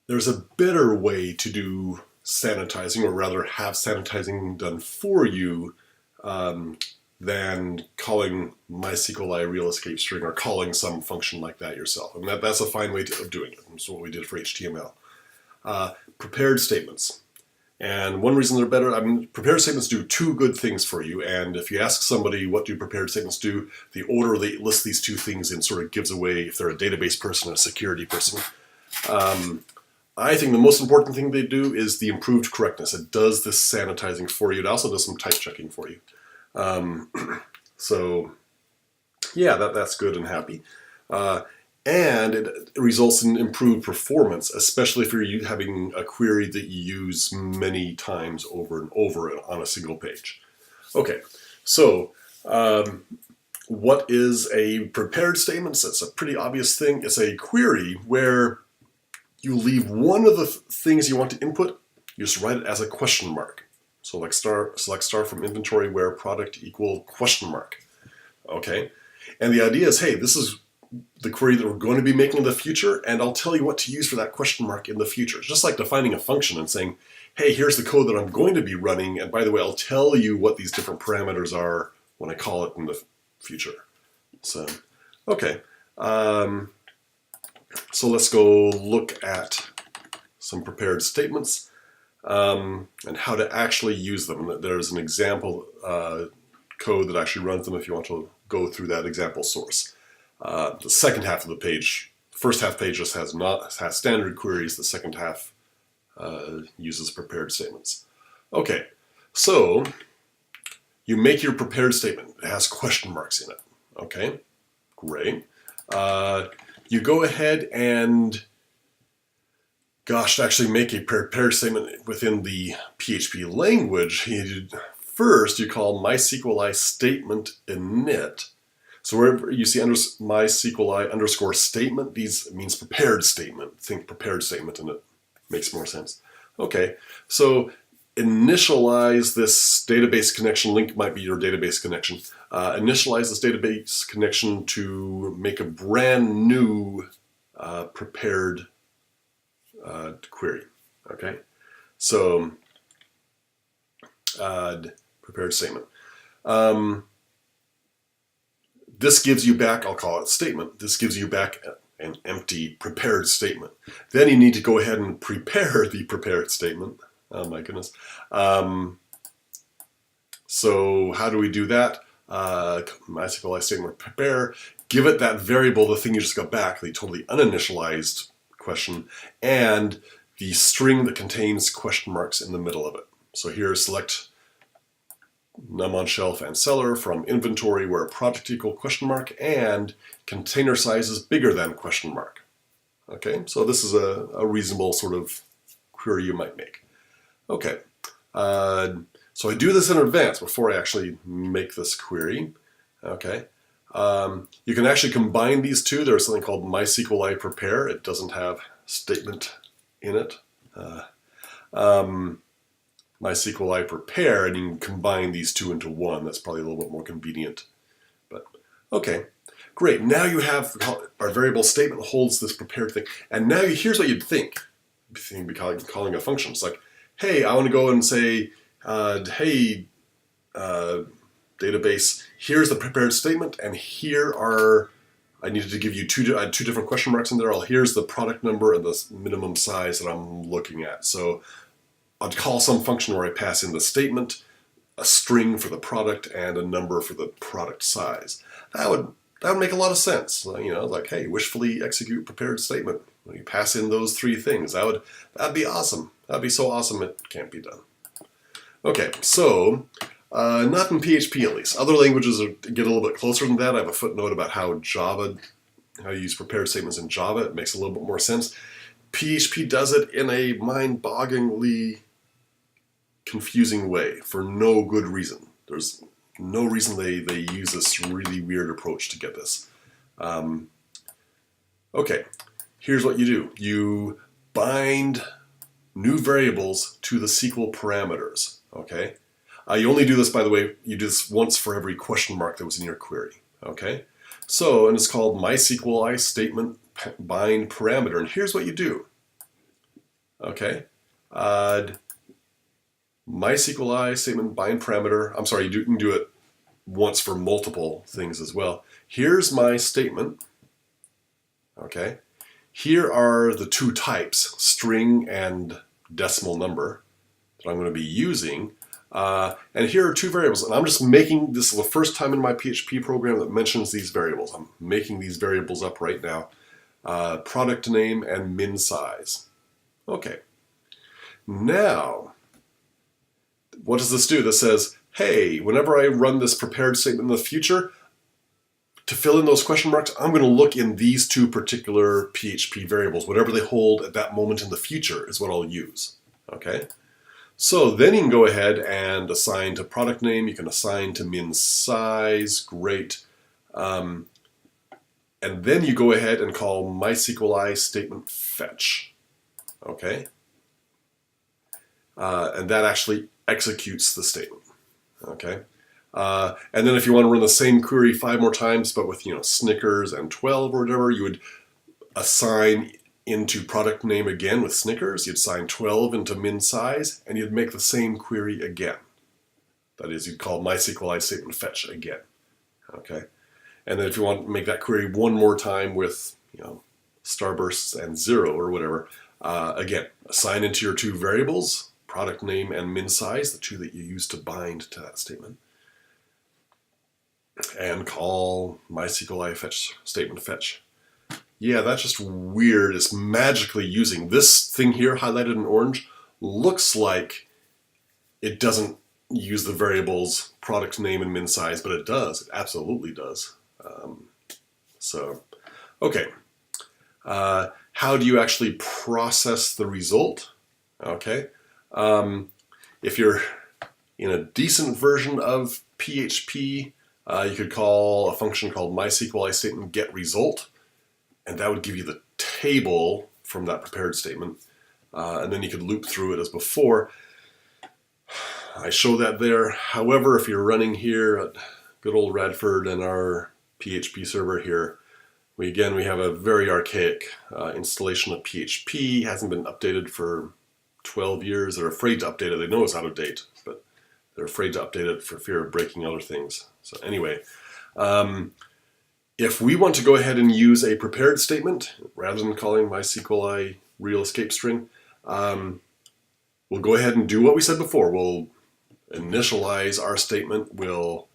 there's a better way to do sanitizing, or rather have sanitizing done for you, than calling mysqli real escape string or calling some function like that yourself. And that's a fine way of doing it. That's what we did for HTML. Prepared statements. And one reason they're better, prepared statements do two good things for you. And if you ask somebody what do prepared statements do, the order they list these two things in sort of gives away if they're a database person or a security person. I think the most important thing they do is the improved correctness. It does this sanitizing for you. It also does some type checking for you. So yeah, that's good and happy. And it results in improved performance, especially if you're having a query that you use many times over and over on a single page. Okay, so what is a prepared statement? It's a pretty obvious thing. It's a query where you leave one of the things you want to input, you just write it as a question mark. So like select star from inventory where product equal question mark. Okay, and the idea is, hey, this is the query that we're going to be making in the future, and I'll tell you what to use for that question mark in the future. It's just like defining a function and saying, hey, here's the code that I'm going to be running, and by the way, I'll tell you what these different parameters are when I call it in the future. So, okay. So let's go look at some prepared statements and how to actually use them. There's an example code that actually runs them if you want to go through that example source. The second half of the page, the first half page just has standard queries. The second half uses prepared statements. Okay, so you make your prepared statement. It has question marks in it. Okay, great. You go ahead and, to actually make a prepared statement within the PHP language, first you call mysqli statement init. So wherever you see mysqli underscore statement, these means prepared statement. Think prepared statement and it makes more sense. Okay, so initialize this database connection. Link might be your database connection. Initialize this database connection to make a brand new prepared query. Okay, so prepared statement. This gives you back, I'll call it statement, this gives you back an empty prepared statement. Then you need to go ahead and prepare the prepared statement. Oh my goodness. So how do we do that? MySQLi statement prepare, give it that variable, the thing you just got back, the totally uninitialized question, and the string that contains question marks in the middle of it. So here select num on shelf and seller from inventory where product equal question mark and container size is bigger than question mark. Okay, so this is a reasonable sort of query you might make. Okay, so I do this in advance before I actually make this query. Okay, you can actually combine these two. There's something called mysqli prepare. It doesn't have statement in it. MySQLi prepare, and you can combine these two into one. That's probably a little bit more convenient. But okay, great. Now you have our variable statement holds this prepared thing, and now here's what you'd think. You'd be calling a function. It's like, hey, I want to go and say, hey, database, here's the prepared statement, and here are. I needed to give you two different question marks in there. Here's the product number and the minimum size that I'm looking at. So I'd call some function where I pass in the statement, a string for the product, and a number for the product size. That would make a lot of sense. You know, like, hey, wishfully execute prepared statement. When you pass in those three things, that'd be awesome. That'd be so awesome it can't be done. Okay, so not in PHP at least. Other languages get a little bit closer than that. I have a footnote about how you use prepared statements in Java. It makes a little bit more sense. PHP does it in a mind-bogglingly confusing way for no good reason. There's no reason they use this really weird approach to get this. Okay, here's what you do. You bind new variables to the SQL parameters. Okay, you only do this, by the way, you do this once for every question mark that was in your query. Okay, so, and it's called mysqli statement bind parameter, and here's what you do. Okay. MySQLi statement bind parameter. I'm sorry, you can do it once for multiple things as well. Here's my statement. Okay. Here are the two types, string and decimal number, that I'm going to be using. And here are two variables. And I'm just making, this is the first time in my PHP program that mentions these variables. I'm making these variables up right now. Product name and min size. Okay. Now, what does this do? This says, hey, whenever I run this prepared statement in the future, to fill in those question marks, I'm going to look in these two particular PHP variables. Whatever they hold at that moment in the future is what I'll use. Okay? So then you can go ahead and assign to product name. You can assign to min size. Great. And then you go ahead and call mysqli statement fetch. Okay? And that actually executes the statement. Okay? And then if you want to run the same query 5 more times, but with Snickers and 12 or whatever, you would assign into product name again with Snickers. You'd assign 12 into min size, and you'd make the same query again. That is, you'd call mysqli statement fetch again. Okay, and then if you want to make that query one more time with starbursts and 0 or whatever, again, assign into your two variables, product name and min size, the two that you use to bind to that statement, and call mysqli fetch statement fetch. Yeah, that's just weird. It's magically using this thing here highlighted in orange. Looks like it doesn't use the variables product name and min size, but it does. It absolutely does. Okay. How do you actually process the result? Okay. If you're in a decent version of PHP, you could call a function called mysqli statement get result, and that would give you the table from that prepared statement, and then you could loop through it as before. I show that there. However, if you're running here at good old Radford and our PHP server here, we have a very archaic installation of PHP. It hasn't been updated for 12 years. They're afraid to update it. They know it's out of date, but they're afraid to update it for fear of breaking other things. So anyway, if we want to go ahead and use a prepared statement, rather than calling mysqli real escape string, we'll go ahead and do what we said before. We'll initialize our statement. We'll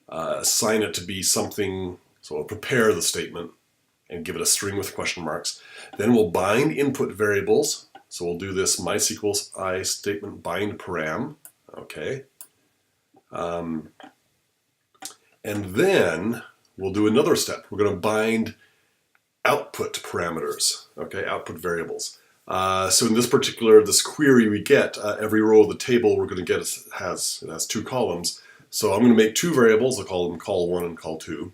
assign it to be something, so we'll prepare the statement and give it a string with question marks. Then we'll bind input variables. So we'll do this mysqli statement bind param. Okay. And then we'll do another step. We're going to bind output parameters, okay, output variables. So in this query we get, every row of the table we're going to get has two columns. So I'm going to make two variables. I'll call them call1 and call2.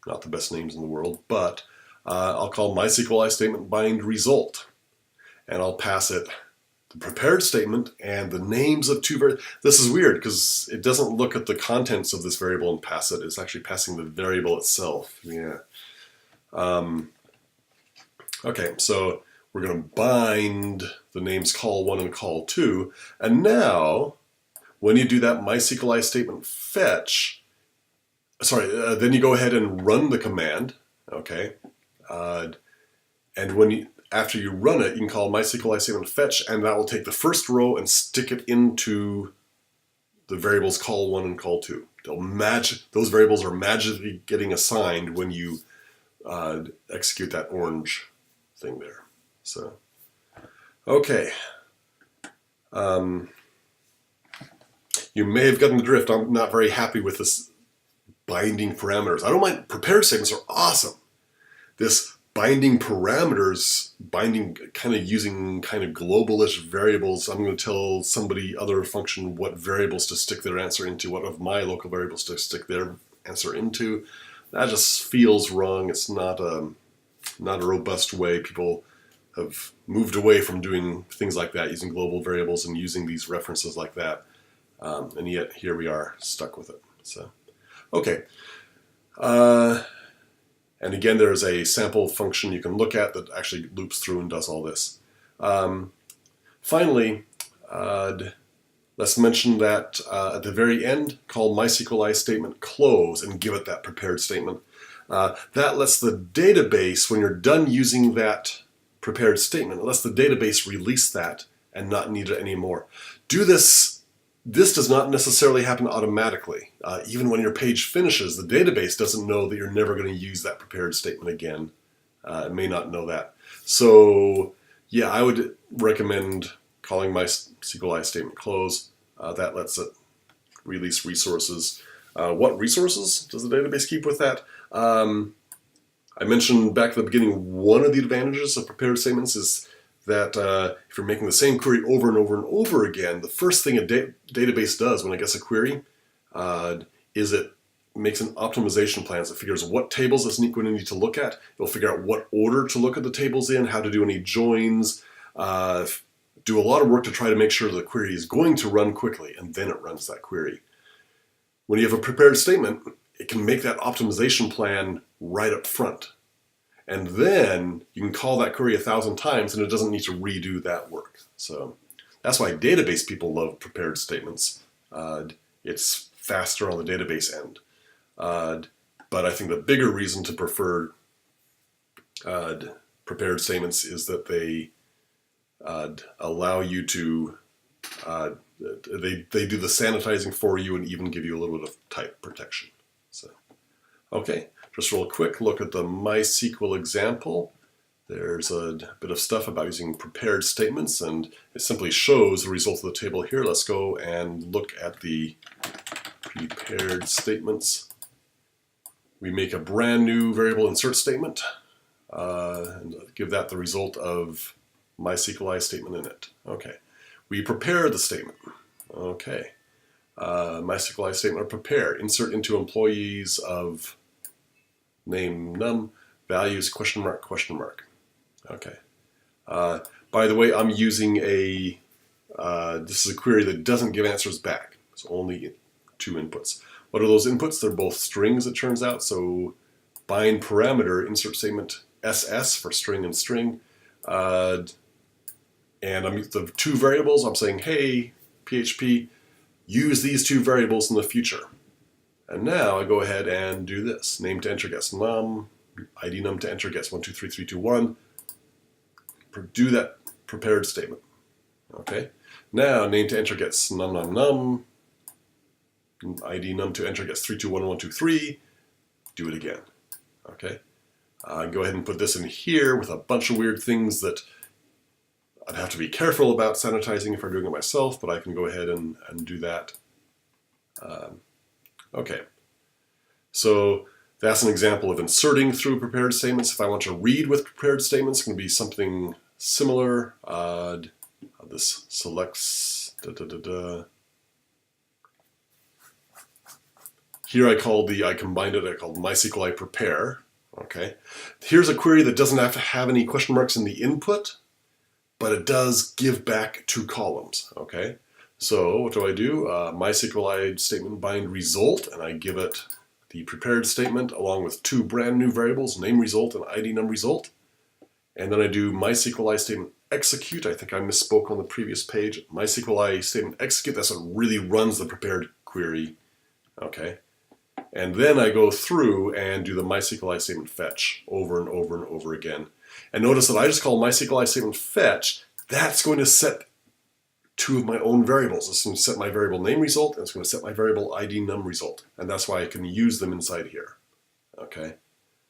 Not the best names in the world, but I'll call mysqli statement bind result. And I'll pass it the prepared statement and the names of two variables. This is weird because it doesn't look at the contents of this variable and pass it. It's actually passing the variable itself. Yeah. Okay, so we're going to bind the names call1 and call2. And now, when you do that mysqli statement fetch, then you go ahead and run the command. Okay. And after you run it, you can call mysqli statement fetch, and that will take the first row and stick it into the variables call1 and call2. Those variables are magically getting assigned when you execute that orange thing there. So, okay. You may have gotten the drift. I'm not very happy with this binding parameters. I don't mind. Prepared statements are awesome. This binding parameters, using kind of globalish variables. I'm going to tell other function what variables to stick their answer into, what of my local variables to stick their answer into. That just feels wrong. It's not a robust way. People have moved away from doing things like that, using global variables and using these references like that. And yet here we are stuck with it. So, okay. And again, there's a sample function you can look at that actually loops through and does all this. Finally, let's mention that at the very end, call mysqli statement close and give it that prepared statement. That lets the database, when you're done using that prepared statement, it lets the database release that and not need it anymore. Do this. This does not necessarily happen automatically. Even when your page finishes, the database doesn't know that you're never going to use that prepared statement again. It may not know that. So yeah, I would recommend calling mysqli statement close. That lets it release resources. What resources does the database keep with that? I mentioned back at the beginning, one of the advantages of prepared statements is that if you're making the same query over and over and over again, the first thing a database does when it gets a query is it makes an optimization plan. So it figures what tables it's going to need to look at. It'll figure out what order to look at the tables in, how to do any joins, do a lot of work to try to make sure the query is going to run quickly, and then it runs that query. When you have a prepared statement, it can make that optimization plan right up front. And then you can call that query 1,000 times and it doesn't need to redo that work. So that's why database people love prepared statements. It's faster on the database end. But I think the bigger reason to prefer prepared statements is that they allow you to, they do the sanitizing for you and even give you a little bit of type protection. So, okay, just real quick, look at the MySQL example. There's a bit of stuff about using prepared statements, and it simply shows the result of the table here. Let's go and look at the prepared statements. We make a brand new variable insert statement and give that the result of mysqli statement in it. Okay, we prepare the statement. Okay, mysqli statement prepare, insert into employees of name num, values question mark question mark. Okay. By the way, I'm using a, this is a query that doesn't give answers back. It's only 2 inputs. What are those inputs? They're both strings, it turns out. So bind parameter, insert statement SS for string and string. And I'm the 2 variables. I'm saying, hey, PHP, use these 2 variables in the future. And now I go ahead and do this. Name to enter gets num, ID num to enter gets 123321. Do that prepared statement. Okay. Now name to enter gets num num num. ID num to enter gets 321123. Do it again. Okay. Go ahead and put this in here with a bunch of weird things that I'd have to be careful about sanitizing if I'm doing it myself, but I can go ahead and do that. Okay. So that's an example of inserting through prepared statements. If I want to read with prepared statements, it's going to be something similar. This selects, Here I combined it, I called mysqli prepare. Okay. Here's a query that doesn't have to have any question marks in the input, but it does give back 2 columns. Okay. So what do? MySQli statement bind result, and I give it the prepared statement along with 2 brand new variables, name result and ID num result. And then I do MySQli statement execute. I think I misspoke on the previous page. MySQli statement execute, that's what really runs the prepared query. Okay. And then I go through and do the MySQli statement fetch over and over and over again. And notice that I just call MySQli statement fetch. That's going to set 2 of my own variables. It's going to set my variable name result, and it's going to set my variable ID num result. And that's why I can use them inside here. Okay.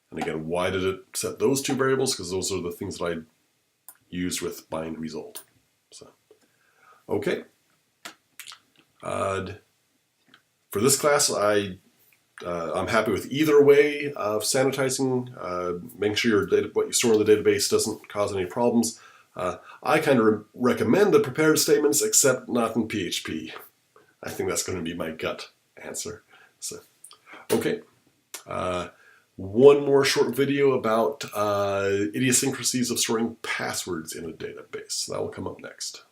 And again, why did it set those 2 variables? Because those are the things that I used with bind result. So, okay. For this class, I'm happy with either way of sanitizing, making sure what you store in the database doesn't cause any problems. I kind of recommend the prepared statements, except not in PHP. I think that's going to be my gut answer. So, okay. One more short video about idiosyncrasies of storing passwords in a database. That will come up next.